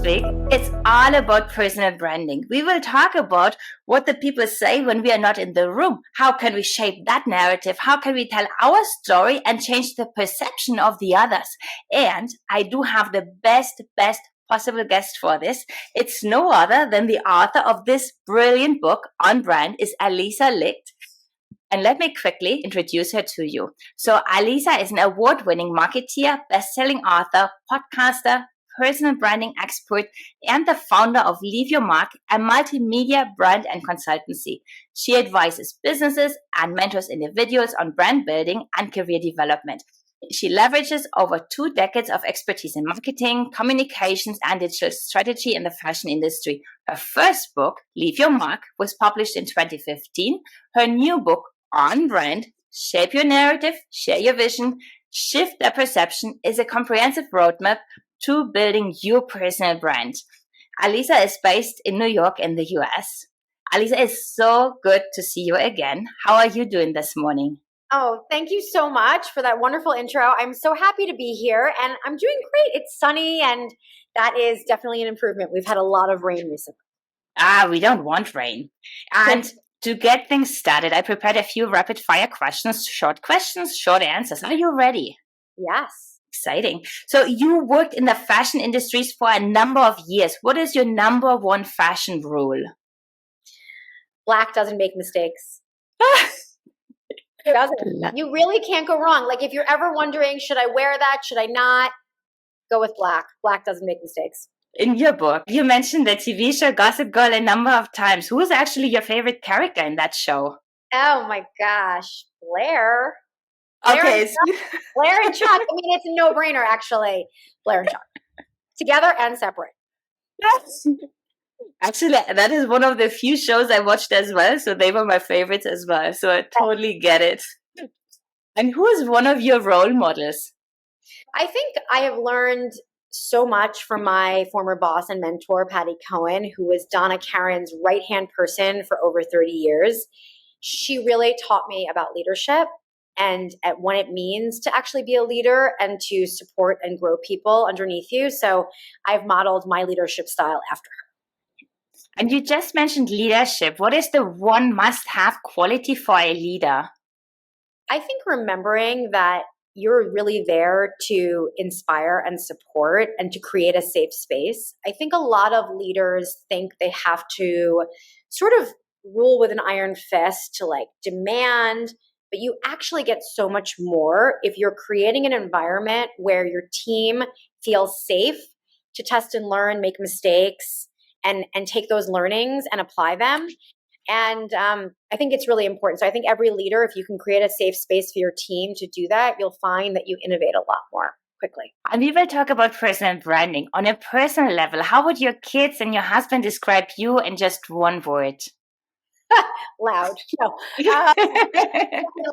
week, it's all about personal branding. We will talk about what the people say when we are not in the room. How can we shape that narrative? How can we tell our story and change the perception of the others? And I do have the best possible guest for this. It's no other than the author of this brilliant book on brand is Aliza Licht. And let me quickly introduce her to you. So Aliza is an award-winning marketeer, best-selling author, podcaster, personal branding expert, and the founder of Leave Your Mark, a multimedia brand and consultancy. She advises businesses and mentors individuals on brand building and career development. She leverages over 2 decades of expertise in marketing, communications, and digital strategy in the fashion industry. Her first book, Leave Your Mark, was published in 2015. Her new book, On Brand, Shape Your Narrative, Share Your Vision, Shift Their Perception, is a comprehensive roadmap to building your personal brand. Aliza is based in New York in the US. Aliza, it's so good to see you again. How are you doing this morning? Oh, thank you so much for that wonderful intro. I'm so happy to be here and I'm doing great. It's sunny and that is definitely an improvement. We've had a lot of rain recently. We don't want rain. And to get things started, I prepared a few rapid fire questions, short answers. Are you ready? Yes. Exciting. So you worked in the fashion industries for a number of years. What is your number one fashion rule? Black doesn't make mistakes. It doesn't. You really can't go wrong. Like if you're ever wondering, should I wear that? Should I not? Go with black. Black doesn't make mistakes. In your book, you mentioned the TV show Gossip Girl a number of times. Who is actually your favorite character in that show? Oh my gosh. Blair. Okay. Blair and Chuck. I mean, it's a no-brainer actually. Blair and Chuck. Together and separate. Yes. Actually, that is one of the few shows I watched as well. So they were my favorites as well. So I totally get it. And who is one of your role models? I think I have learned so much from my former boss and mentor, Patty Cohen, who was Donna Karen's right-hand person for over 30 years. She really taught me about leadership and at what it means to actually be a leader and to support and grow people underneath you. So I've modeled my leadership style after her. And you just mentioned leadership. What is the one must-have quality for a leader? I think remembering that you're really there to inspire and support and to create a safe space. I think a lot of leaders think they have to sort of rule with an iron fist to like demand, but you actually get so much more if you're creating an environment where your team feels safe to test and learn, make mistakes, and take those learnings and apply them. And I think it's really important. So I think every leader, if you can create a safe space for your team to do that, you'll find that you innovate a lot more quickly. And we will talk about personal branding. On a personal level, how would your kids and your husband describe you in just one word? Loud. No.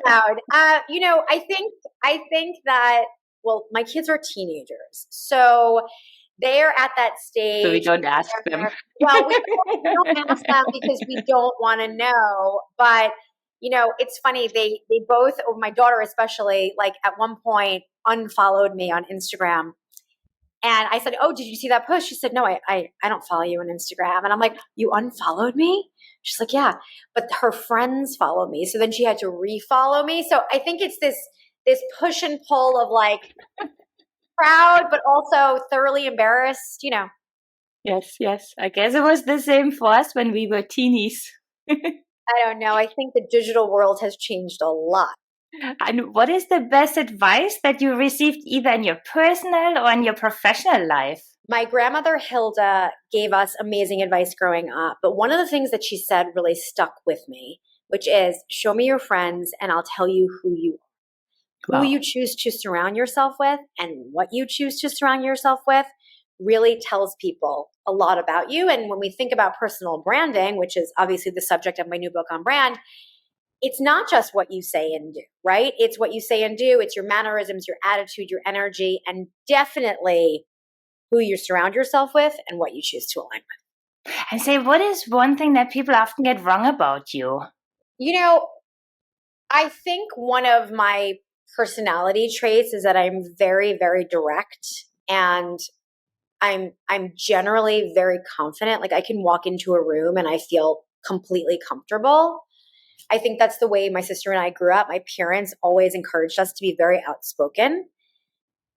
Loud. I think that, well, my kids are teenagers. So they're at that stage. So we don't ask them. Well, we don't ask them because we don't want to know. But, it's funny. They both, my daughter especially, like at one point unfollowed me on Instagram. And I said, oh, did you see that post? She said, no, I don't follow you on Instagram. And I'm like, you unfollowed me? She's like, yeah. But her friends follow me. So then she had to refollow me. So I think it's this push and pull of like, proud, but also thoroughly embarrassed, Yes. I guess it was the same for us when we were teenies. I don't know. I think the digital world has changed a lot. And what is the best advice that you received either in your personal or in your professional life? My grandmother Hilda gave us amazing advice growing up. But one of the things that she said really stuck with me, which is show me your friends and I'll tell you who you are. Who you choose to surround yourself with and what you choose to surround yourself with really tells people a lot about you. And when we think about personal branding, which is obviously the subject of my new book on brand, it's not just what you say and do, right? It's what you say and do. It's your mannerisms, your attitude, your energy, and definitely who you surround yourself with and what you choose to align with. And say, what is one thing that people often get wrong about you? I think one of my personality traits is that I'm very, very direct and I'm generally very confident. Like I can walk into a room and I feel completely comfortable. I think that's the way my sister and I grew up. My parents always encouraged us to be very outspoken.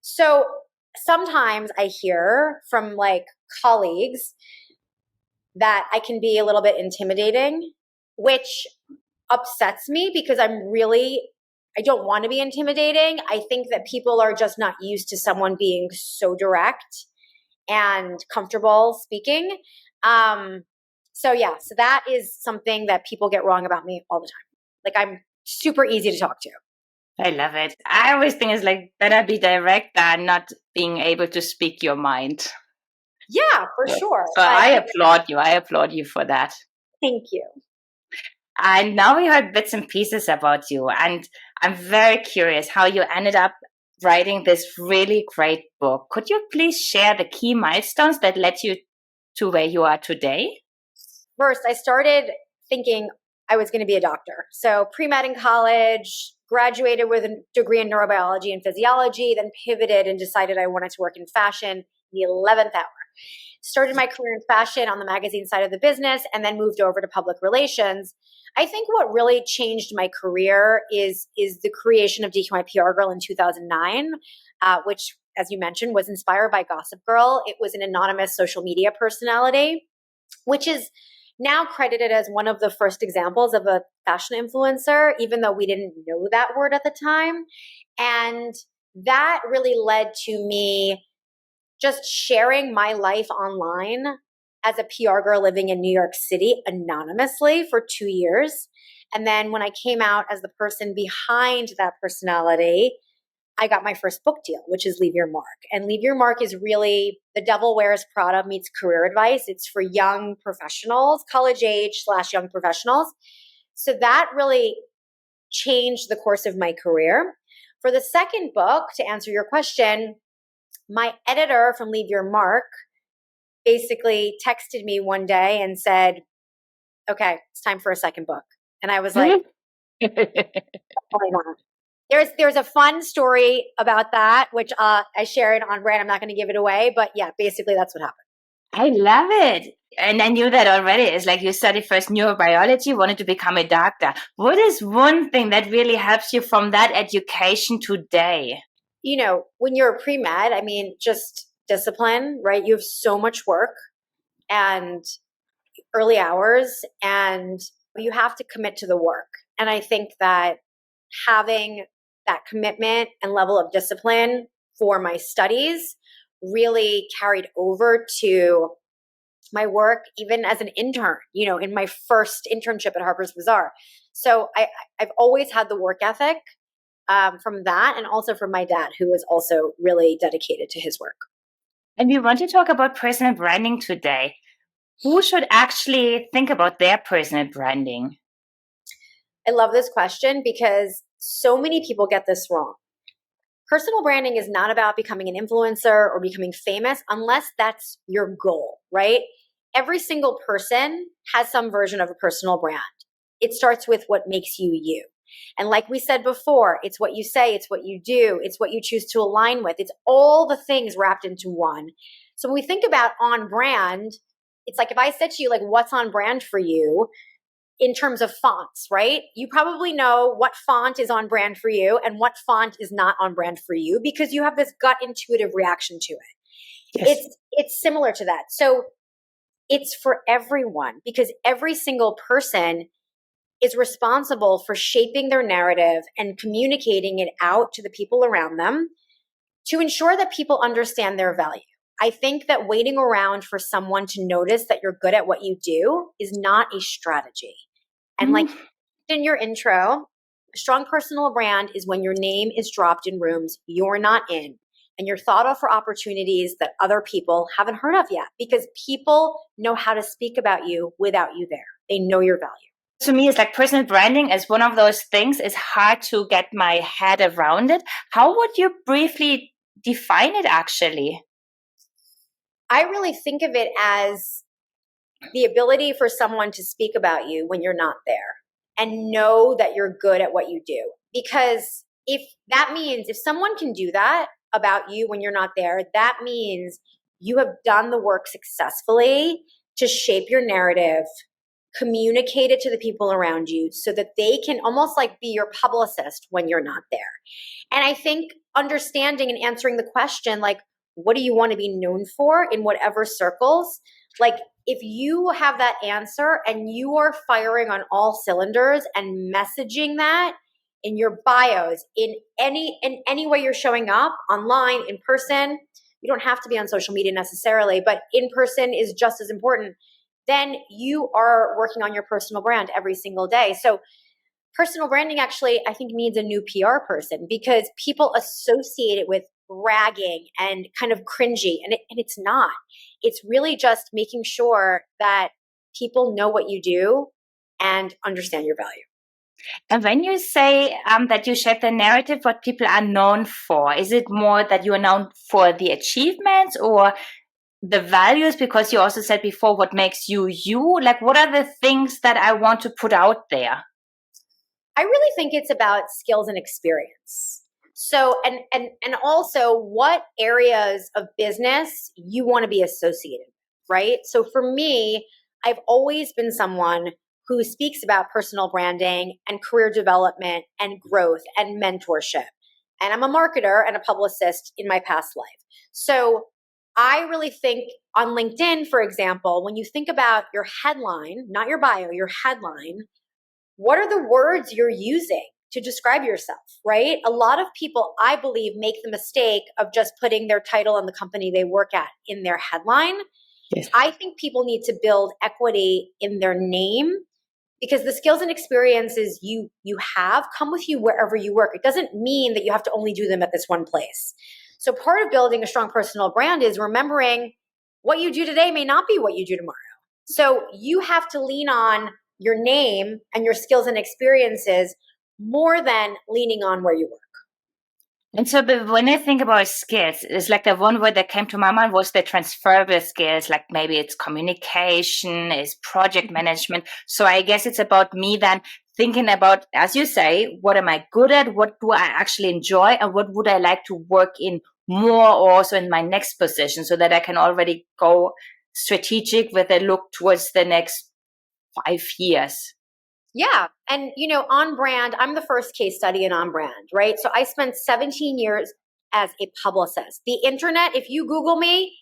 So sometimes I hear from like colleagues that I can be a little bit intimidating, which upsets me because I don't want to be intimidating. I think that people are just not used to someone being so direct and comfortable speaking. So that is something that people get wrong about me all the time. Like I'm super easy to talk to. I love it. I always think it's like better be direct than not being able to speak your mind. Yeah, for sure. So I applaud you. I applaud you for that. Thank you. And now we heard bits and pieces about you. And I'm very curious how you ended up writing this really great book. Could you please share the key milestones that led you to where you are today? First, I started thinking I was going to be a doctor. So pre-med in college, graduated with a degree in neurobiology and physiology, then pivoted and decided I wanted to work in fashion the 11th hour. Started my career in fashion on the magazine side of the business and then moved over to public relations. I think what really changed my career is the creation of DQ My PR Girl in 2009, which, as you mentioned, was inspired by Gossip Girl. It was an anonymous social media personality, which is now credited as one of the first examples of a fashion influencer, even though we didn't know that word at the time. And that really led to me just sharing my life online as a PR girl living in New York City anonymously for 2 years. And then when I came out as the person behind that personality, I got my first book deal, which is Leave Your Mark. And Leave Your Mark is really The Devil Wears Prada meets career advice. It's for young professionals, college age / young professionals. So that really changed the course of my career. For the second book, to answer your question, my editor from Leave Your Mark basically texted me one day and said, okay, it's time for a second book. And I was like, why not? There's a fun story about that, which I shared on brand. I'm not going to give it away, but yeah, basically that's what happened. I love it. And I knew that already. It's like you studied first neurobiology, wanted to become a doctor. What is one thing that really helps you from that education today? You know, when you're a pre-med, I mean, just discipline, right? You have so much work and early hours, and you have to commit to the work. And I think that having that commitment and level of discipline for my studies really carried over to my work, even as an intern, you know, in my first internship at Harper's Bazaar. So I've always had the work ethic from that, and also from my dad, who was also really dedicated to his work. And we want to talk about personal branding today. Who should actually think about their personal branding? I love this question because so many people get this wrong. Personal branding is not about becoming an influencer or becoming famous unless that's your goal, right? Every single person has some version of a personal brand. It starts with what makes you you. And like we said before, it's what you say, it's what you do, it's what you choose to align with. It's all the things wrapped into one. So when we think about on brand, it's like if I said to you, like, what's on brand for you in terms of fonts, right? You probably know what font is on brand for you and what font is not on brand for you because you have this gut intuitive reaction to it. Yes. It's similar to that. So it's for everyone because every single person is responsible for shaping their narrative and communicating it out to the people around them to ensure that people understand their value. I think that waiting around for someone to notice that you're good at what you do is not a strategy. And like in your intro, a strong personal brand is when your name is dropped in rooms you're not in and you're thought of for opportunities that other people haven't heard of yet because people know how to speak about you without you there. They know your value. To me, it's like personal branding is one of those things. It's hard to get my head around it. How would you briefly define it actually? I really think of it as the ability for someone to speak about you when you're not there and know that you're good at what you do. Because if that means if someone can do that about you when you're not there, that means you have done the work successfully to shape your narrative, communicate it to the people around you so that they can almost like be your publicist when you're not there. And I think understanding and answering the question, like, what do you want to be known for in whatever circles? Like, if you have that answer and you are firing on all cylinders and messaging that in your bios, in any way you're showing up, online, in person, you don't have to be on social media necessarily, but in person is just as important, then you are working on your personal brand every single day. So personal branding actually, I think, needs a new PR person because people associate it with bragging and kind of cringy, and it's not. It's really just making sure that people know what you do and understand your value. And when you say that you shape the narrative, what people are known for, is it more that you are known for the achievements or the values? Because you also said before, what makes you you? Like, what are the things that I want to put out there? I really think it's about skills and experience. So, and also what areas of business you want to be associated with, right? So for me, I've always been someone who speaks about personal branding and career development and growth and mentorship. And I'm a marketer and a publicist in my past life. So I really think on LinkedIn, for example, when you think about your headline, not your bio, your headline, what are the words you're using to describe yourself, right? A lot of people, I believe, make the mistake of just putting their title and the company they work at in their headline. Yes. I think people need to build equity in their name because the skills and experiences you have come with you wherever you work. It doesn't mean that you have to only do them at this one place. So part of building a strong personal brand is remembering what you do today may not be what you do tomorrow. So you have to lean on your name and your skills and experiences more than leaning on where you work. And so but when I think about skills, it's like the one word that came to my mind was the transferable skills, like maybe it's communication, it's project management. So I guess it's about me then thinking about, as you say, what am I good at? What do I actually enjoy? And what would I like to work in more also in my next position so that I can already go strategic with a look towards the next 5 years? Yeah. And, on brand, I'm the first case study in on brand, right? So I spent 17 years as a publicist. The internet, if you Google me,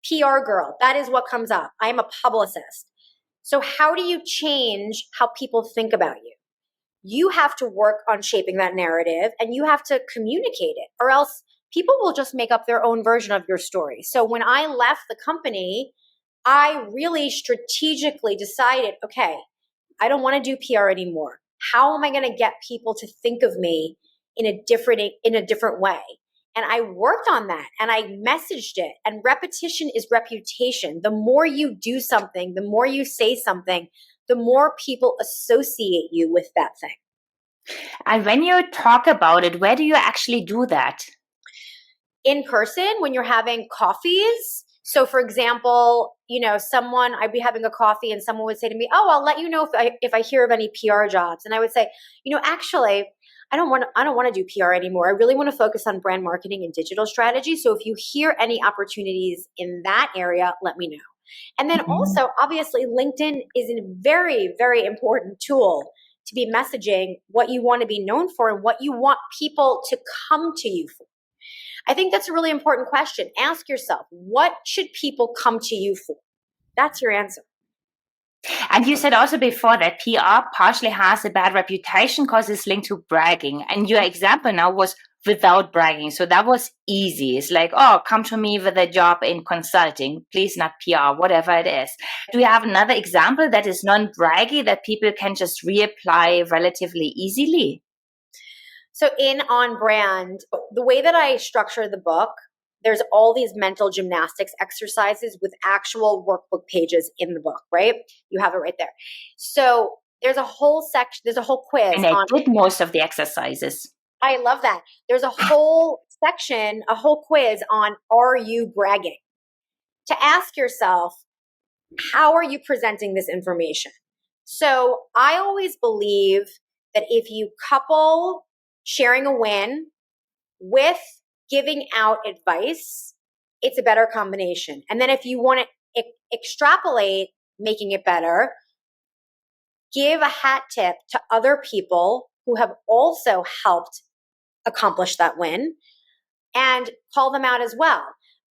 PR girl, that is what comes up. I am a publicist. So how do you change how people think about you? You have to work on shaping that narrative and you have to communicate it, or else people will just make up their own version of your story. So when I left the company, I really strategically decided, okay, I don't want to do PR anymore. How am I going to get people to think of me in a different way? And I worked on that and I messaged it, and repetition is reputation. The more you do something, the more you say something, the more people associate you with that thing. And when you talk about it, where do you actually do that? In person, when you're having coffees. So for example, I'd be having a coffee and someone would say to me, "Oh, I'll let you know if I hear of any PR jobs." And I would say, "Actually, I don't want to do PR anymore. I really want to focus on brand marketing and digital strategy. So if you hear any opportunities in that area, let me know." And then also, obviously, LinkedIn is a very, very important tool to be messaging what you want to be known for and what you want people to come to you for. I think that's a really important question. Ask yourself, what should people come to you for? That's your answer. And you said also before that PR partially has a bad reputation because it's linked to bragging. And your example now was without bragging. So that was easy. It's like, oh, come to me with a job in consulting, please, not PR, whatever it is. Do you have another example that is non-braggy that people can just reapply relatively easily? So in On Brand, the way that I structure the book, there's all these mental gymnastics exercises with actual workbook pages in the book, right? You have it right there. So there's a whole section, there's a whole quiz. And I did most of the exercises. I love that. There's a whole section, a whole quiz on, are you bragging? To ask yourself, how are you presenting this information? So I always believe that if you couple sharing a win with giving out advice, it's a better combination. And then if you want to extrapolate making it better, give a hat tip to other people who have also helped accomplish that win and call them out as well.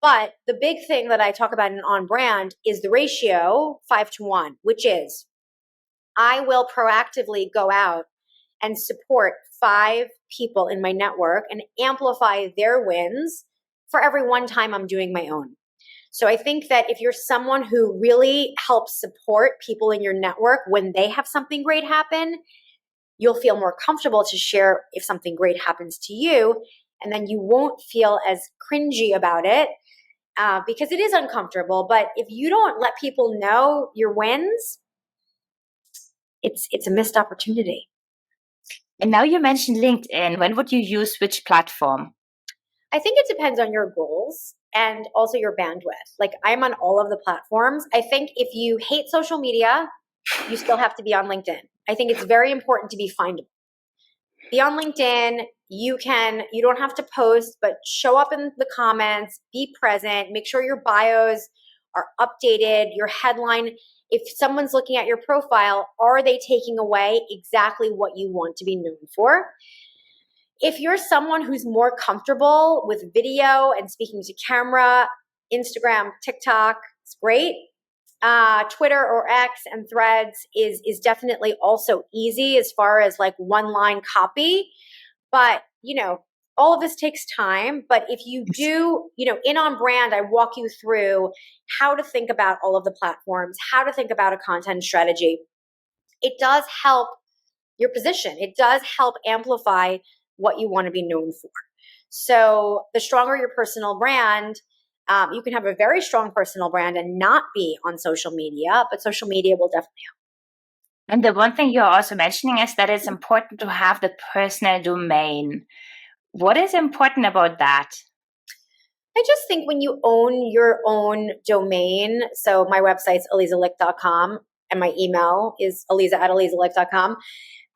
But the big thing that I talk about in On Brand is the ratio 5-1, which is I will proactively go out and support 5 people in my network and amplify their wins for every one time I'm doing my own. So I think that if you're someone who really helps support people in your network when they have something great happen, you'll feel more comfortable to share if something great happens to you. And then you won't feel as cringy about it because it is uncomfortable. But if you don't let people know your wins, it's a missed opportunity. And now you mentioned LinkedIn. When would you use which platform? I think it depends on your goals and also your bandwidth. Like I'm on all of the platforms. I think if you hate social media, you still have to be on LinkedIn. I think it's very important to be findable. Be on LinkedIn. You don't have to post, but show up in the comments, be present, make sure your bios are updated, your headline. If someone's looking at your profile, are they taking away exactly what you want to be known for? If you're someone who's more comfortable with video and speaking to camera, Instagram, TikTok, it's great. Twitter or X and Threads is definitely also easy as far as like one line copy. But, all of this takes time. But if you do, in On Brand, I walk you through how to think about all of the platforms, how to think about a content strategy. It does help your position. It does help amplify what you want to be known for. So the stronger your personal brand, you can have a very strong personal brand and not be on social media, but social media will definitely help. And the one thing you're also mentioning is that it's important to have the personal domain. What is important about that? I just think when you own your own domain, so my website's alizalicht.com and my email is aliza@alizalicht.com.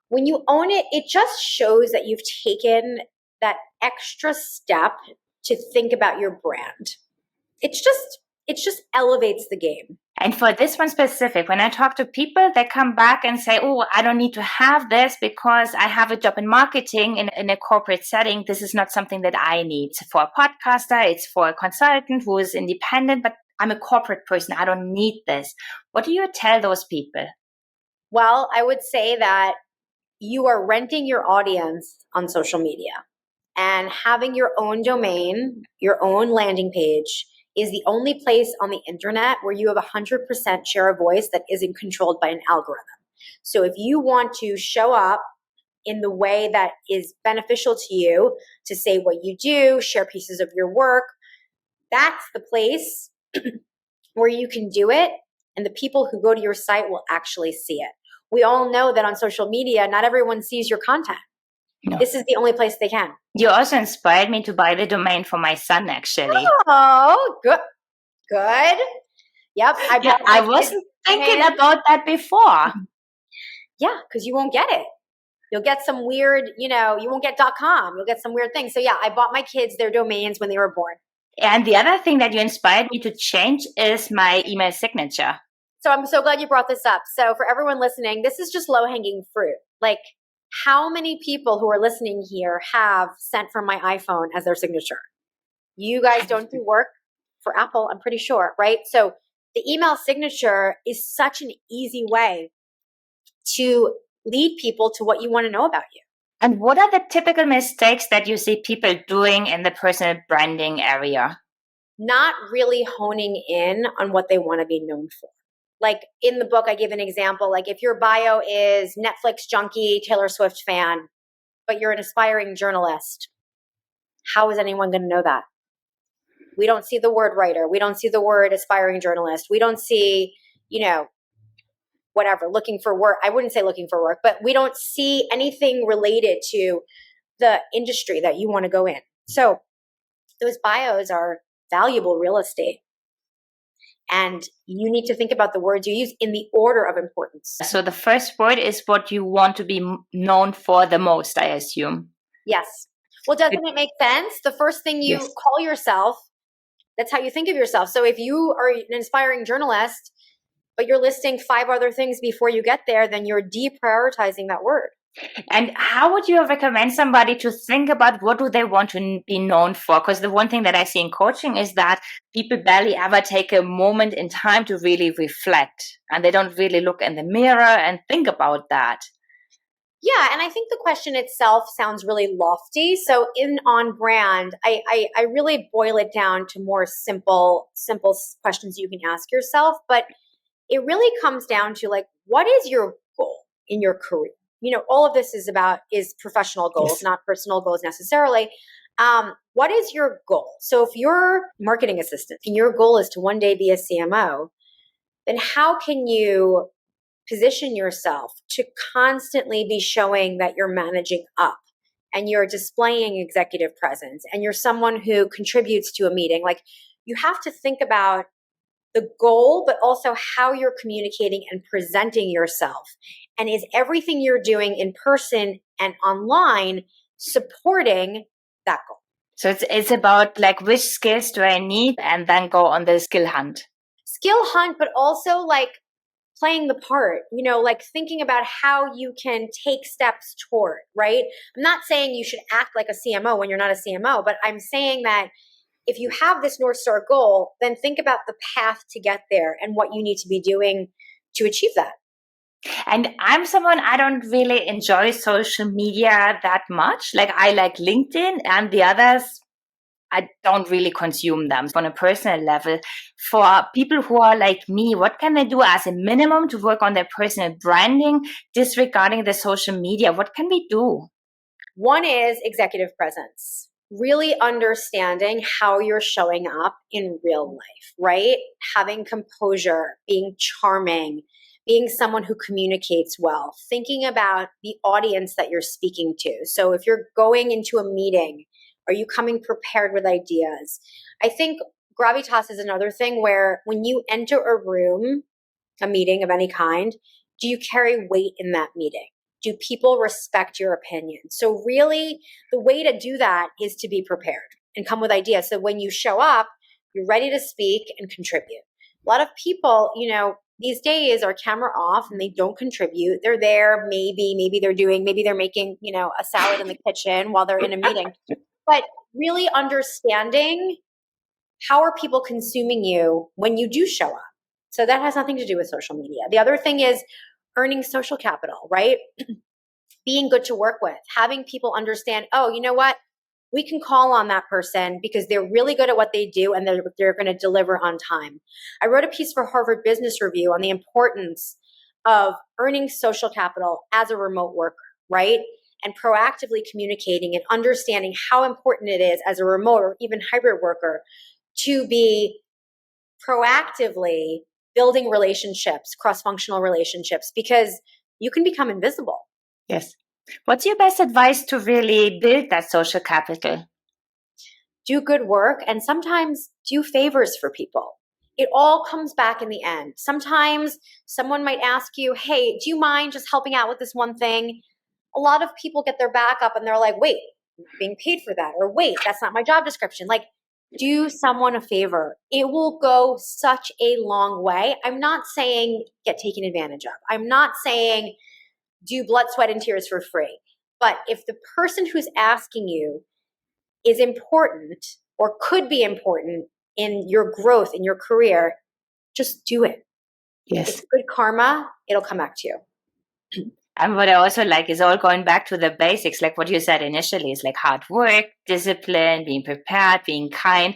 When you own it, it just shows that you've taken that extra step to think about your brand. It just elevates the game. And for this one specific, when I talk to people, they come back and say, oh, I don't need to have this because I have a job in marketing in a corporate setting. This is not something that I need. It's for a podcaster. It's for a consultant who is independent, but I'm a corporate person. I don't need this. What do you tell those people? Well, I would say that you are renting your audience on social media, and having your own domain, your own landing page is the only place on the internet where you have 100% share of voice that isn't controlled by an algorithm. So if you want to show up in the way that is beneficial to you, to say what you do, share pieces of your work, that's the place where you can do it, and the people who go to your site will actually see it. We all know that on social media, not everyone sees your content. No. This is the only place they can. You also inspired me to buy the domain for my son, actually. Oh, good. Good. Yep. I wasn't thinking about that before. Yeah, because you won't get it. You'll get some weird, you won't get .com. You'll get some weird things. So yeah, I bought my kids their domains when they were born. And the other thing that you inspired me to change is my email signature. So I'm so glad you brought this up. So for everyone listening, this is just low-hanging fruit. Like, how many people who are listening here have sent from my iPhone as their signature? You guys don't do work for Apple, I'm pretty sure, right? So the email signature is such an easy way to lead people to what you want to know about you. And what are the typical mistakes that you see people doing in the personal branding area? Not really honing in on what they want to be known for. Like in the book, I give an example. Like if your bio is Netflix junkie, Taylor Swift fan, but you're an aspiring journalist, how is anyone going to know that? We don't see the word writer. We don't see the word aspiring journalist. We don't see, whatever, looking for work. I wouldn't say looking for work, but we don't see anything related to the industry that you want to go in. So those bios are valuable real estate. And you need to think about the words you use in the order of importance. So the first word is what you want to be known for the most, I assume. Yes. Well, doesn't it make sense? The first thing you call yourself That's how you think of yourself. So if you are an inspiring journalist, but you're listing 5 other things before you get there, then you're deprioritizing that word. And how would you recommend somebody to think about what do they want to be known for? Because the one thing that I see in coaching is that people barely ever take a moment in time to really reflect, and they don't really look in the mirror and think about that. Yeah, and I think the question itself sounds really lofty. So in On Brand, I really boil it down to more simple questions you can ask yourself. But it really comes down to like, what is your goal in your career? All of this is professional goals, Yes. not personal goals necessarily. What is your goal? So if you're a marketing assistant and your goal is to one day be a CMO, then how can you position yourself to constantly be showing that you're managing up and you're displaying executive presence and you're someone who contributes to a meeting? Like, you have to think about the goal, but also how you're communicating and presenting yourself. And is everything you're doing in person and online supporting that goal? So it's about like, which skills do I need, and then go on the skill hunt. Skill hunt, but also like playing the part, like thinking about how you can take steps toward, right? I'm not saying you should act like a CMO when you're not a CMO, but I'm saying that if you have this North Star goal, then think about the path to get there and what you need to be doing to achieve that. And I'm someone, I don't really enjoy social media that much. Like, I like LinkedIn, and the others, I don't really consume them on a personal level. For people who are like me, what can they do as a minimum to work on their personal branding, disregarding the social media? What can we do? One is executive presence, really understanding how you're showing up in real life, right? Having composure, being charming, being someone who communicates well, thinking about the audience that you're speaking to. So if you're going into a meeting, are you coming prepared with ideas? I think gravitas is another thing where when you enter a room, a meeting of any kind, do you carry weight in that meeting? Do people respect your opinion? So really, the way to do that is to be prepared and come with ideas. So when you show up, you're ready to speak and contribute. A lot of people, these days are camera off and they don't contribute. They're there, maybe they're making, a salad in the kitchen while they're in a meeting. But really understanding how are people consuming you when you do show up. So that has nothing to do with social media. The other thing is earning social capital, right? Being good to work with, having people understand, oh, you know what? We can call on that person because they're really good at what they do and they're going to deliver on time. I wrote a piece for Harvard Business Review on the importance of earning social capital as a remote worker, right? And proactively communicating and understanding how important it is as a remote or even hybrid worker to be proactively building relationships, cross-functional relationships, because you can become invisible. Yes. What's your best advice to really build that social capital? Do good work and sometimes do favors for people. It all comes back in the end. Sometimes someone might ask you, hey, do you mind just helping out with this one thing? A lot of people get their back up and they're like, wait, I'm not being paid for that. Or wait, that's not my job description. Like, do someone a favor. It will go such a long way. I'm not saying get taken advantage of. I'm not saying do blood, sweat, and tears for free. But if the person who's asking you is important or could be important in your growth, in your career, just do it. Yes. It's good karma. It'll come back to you. And what I also like is all going back to the basics, like what you said initially, is like hard work, discipline, being prepared, being kind.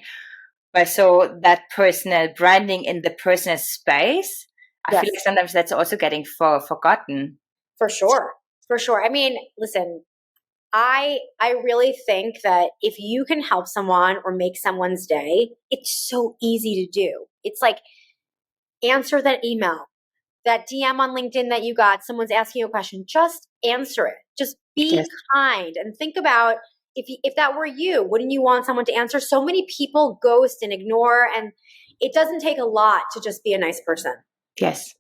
But so that personal branding in the personal space, I feel like sometimes that's also getting forgotten. For sure. For sure. I mean, listen, I really think that if you can help someone or make someone's day, it's so easy to do. It's like answer that email, that DM on LinkedIn that you got, someone's asking you a question, just answer it. Just be kind and think about if that were you, wouldn't you want someone to answer? So many people ghost and ignore, and it doesn't take a lot to just be a nice person. Yes.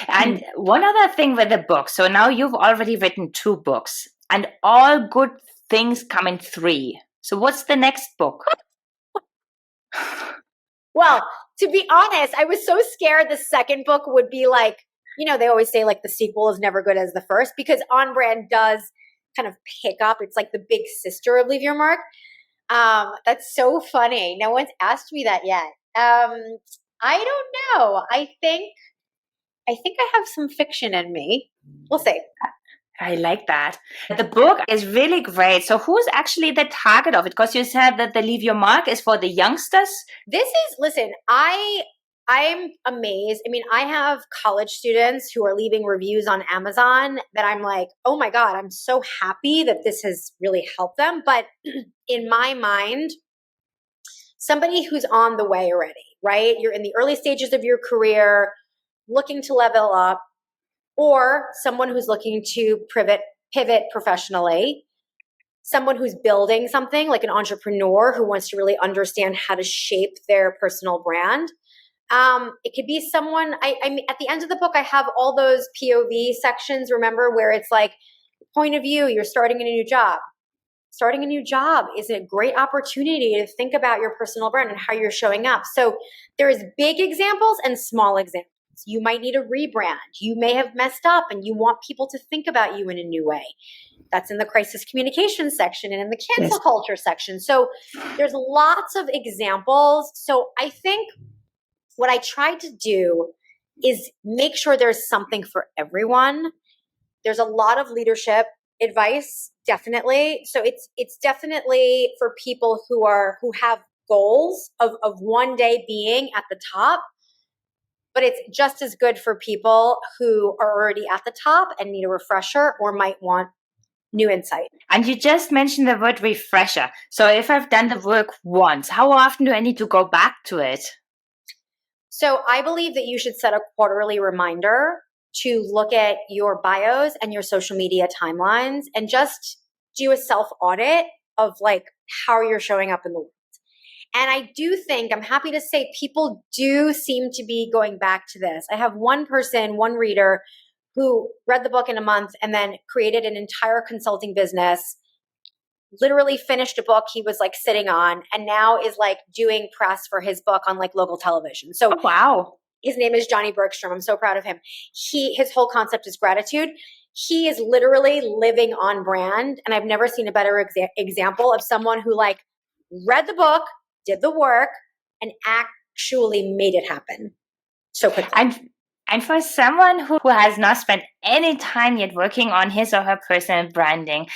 And one other thing with the book. So now you've already written 2 books, and all good things come in 3. So what's the next book? Well, to be honest, I was so scared the second book would be like, they always say like the sequel is never good as the first, because On Brand does kind of pick up. It's like the big sister of Leave Your Mark. That's so funny. No one's asked me that yet. I don't know. I think I have some fiction in me. We'll see. I like that. The book is really great. So who's actually the target of it? Because you said that the Leave Your Mark is for the youngsters. Listen, I'm amazed. I mean, I have college students who are leaving reviews on Amazon that I'm like, oh my God, I'm so happy that this has really helped them. But in my mind, somebody who's on the way already, right? You're in the early stages of your career, looking to level up, or someone who's looking to pivot professionally, someone who's building something like an entrepreneur who wants to really understand how to shape their personal brand. It could be someone, I mean, at the end of the book, I have all those POV sections, remember, where it's like, point of view, you're starting in a new job. Starting a new job is a great opportunity to think about your personal brand and how you're showing up. So there's big examples and small examples. You might need a rebrand. You may have messed up and you want people to think about you in a new way. That's in the crisis communication section and in the cancel culture section. So there's lots of examples. So I think what I tried to do is make sure there's something for everyone. There's a lot of leadership advice, definitely. So it's definitely for people who have goals of one day being at the top. But it's just as good for people who are already at the top and need a refresher or might want new insight. And you just mentioned the word refresher. So if I've done the work once, how often do I need to go back to it? So I believe that you should set a quarterly reminder to look at your bios and your social media timelines and just do a self-audit of like how you're showing up in the world. And I do think, I'm happy to say, people do seem to be going back to this. I have one reader who read the book in a month and then created an entire consulting business, literally finished a book he was like sitting on, and now is like doing press for his book on like local television. So wow. His name is Johnny Bergstrom. I'm so proud of him. His whole concept is gratitude. He is literally living on brand. And I've never seen a better example of someone who like read the book, did the work, and actually made it happen so quickly. And for someone who has not spent any time yet working on his or her personal branding,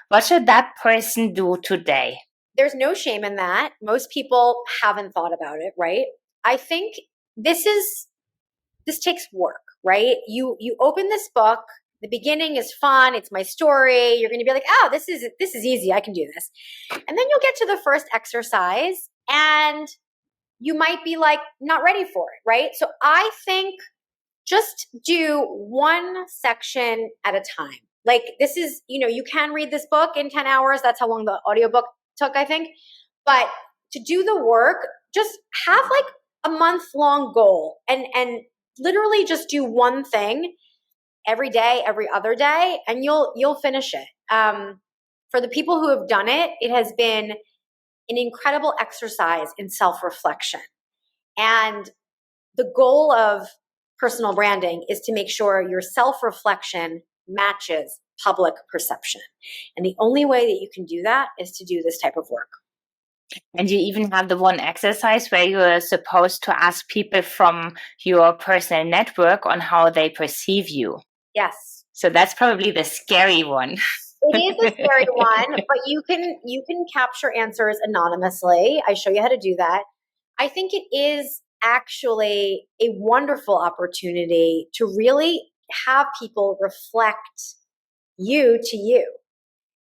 what should that person do today? There's no shame in that. Most people haven't thought about it, right? I think this takes work, right? You open this book. The beginning is fun. It's my story. You're going to be like, oh, this is easy. I can do this. And then you'll get to the first exercise and you might be like, not ready for it, right? So I think just do one section at a time. Like this is, you can read this book in 10 hours. That's how long the audiobook took, I think. But to do the work, just have like a month-long goal and literally just do one thing every day, every other day, and you'll finish it. For the people who have done it, it has been an incredible exercise in self-reflection. And the goal of personal branding is to make sure your self-reflection matches public perception. And the only way that you can do that is to do this type of work. And you even have the one exercise where you're supposed to ask people from your personal network on how they perceive you. Yes. So that's probably the scary one. It is a scary one, but you can capture answers anonymously. I show you how to do that. I think it is actually a wonderful opportunity to really have people reflect you to you.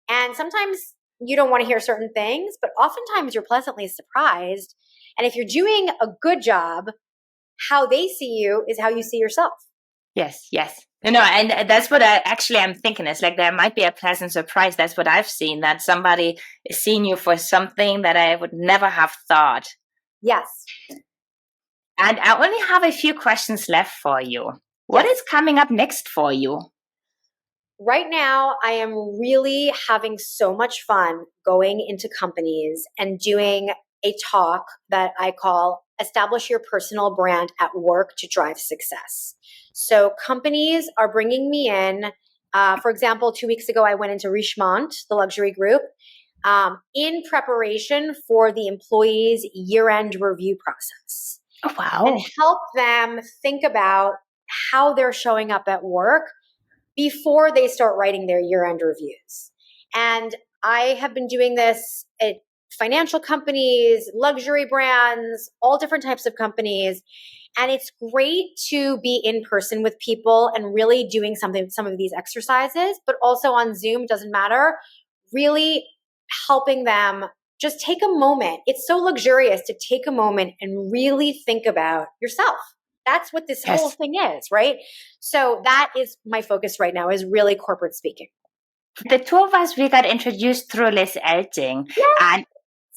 And sometimes you don't want to hear certain things, but oftentimes you're pleasantly surprised. And if you're doing a good job, how they see you is how you see yourself. Yes. No, and that's what I'm thinking. It's like there might be a pleasant surprise. That's what I've seen, that somebody is seeing you for something that I would never have thought. Yes. And I only have a few questions left for you. What is coming up next for you? Right now, I am really having so much fun going into companies and doing a talk that I call establish your personal brand at work to drive success. So companies are bringing me in. For example, 2 weeks ago, I went into Richemont, the luxury group, in preparation for the employees' year-end review process. Oh, wow. And help them think about how they're showing up at work before they start writing their year-end reviews. And I have been doing this at financial companies, luxury brands, all different types of companies. And it's great to be in person with people and really doing some of these exercises, but also on Zoom, doesn't matter, really helping them just take a moment. It's so luxurious to take a moment and really think about yourself. That's what this whole thing is, right? So that is my focus right now, is really corporate speaking. The two of us, we got introduced through Liz Elting. Yes. And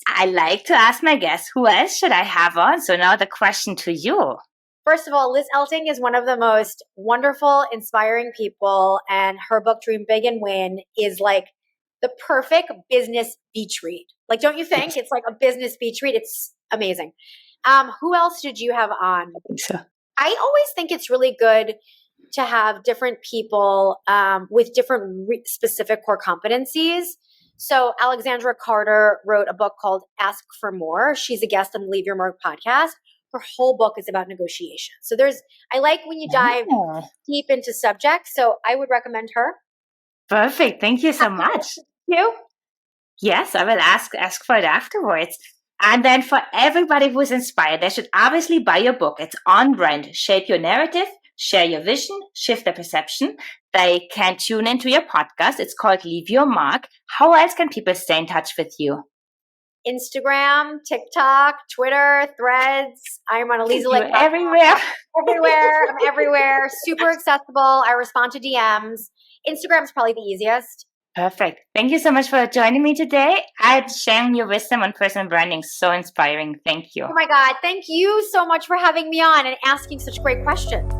I like to ask my guests, who else should I have on? So now the question to you. First of all, Liz Elting is one of the most wonderful, inspiring people. And her book, Dream Big and Win, is like the perfect business beach read. Like, don't you think? It's like a business beach read. It's amazing. Who else did you have on? I think so. I always think it's really good to have different people with different specific core competencies. So Alexandra Carter wrote a book called Ask for More. She's a guest on the Leave Your Mark podcast. Her whole book is about negotiation. So I like when you dive deep into subjects. So I would recommend her. Perfect. Thank you so much. You? Yes, I will ask for it afterwards. And then for everybody who's inspired, they should obviously buy your book. It's on brand. Shape your narrative, share your vision, shift the perception. They can tune into your podcast. It's called Leave Your Mark. How else can people stay in touch with you? Instagram, TikTok, Twitter, Threads. I'm on Aliza Licht. Everywhere. Everywhere. I'm everywhere. Super accessible. I respond to DMs. Instagram is probably the easiest. Perfect. Thank you so much for joining me today and sharing your wisdom on personal branding. So inspiring. Thank you. Oh my God. Thank you so much for having me on and asking such great questions.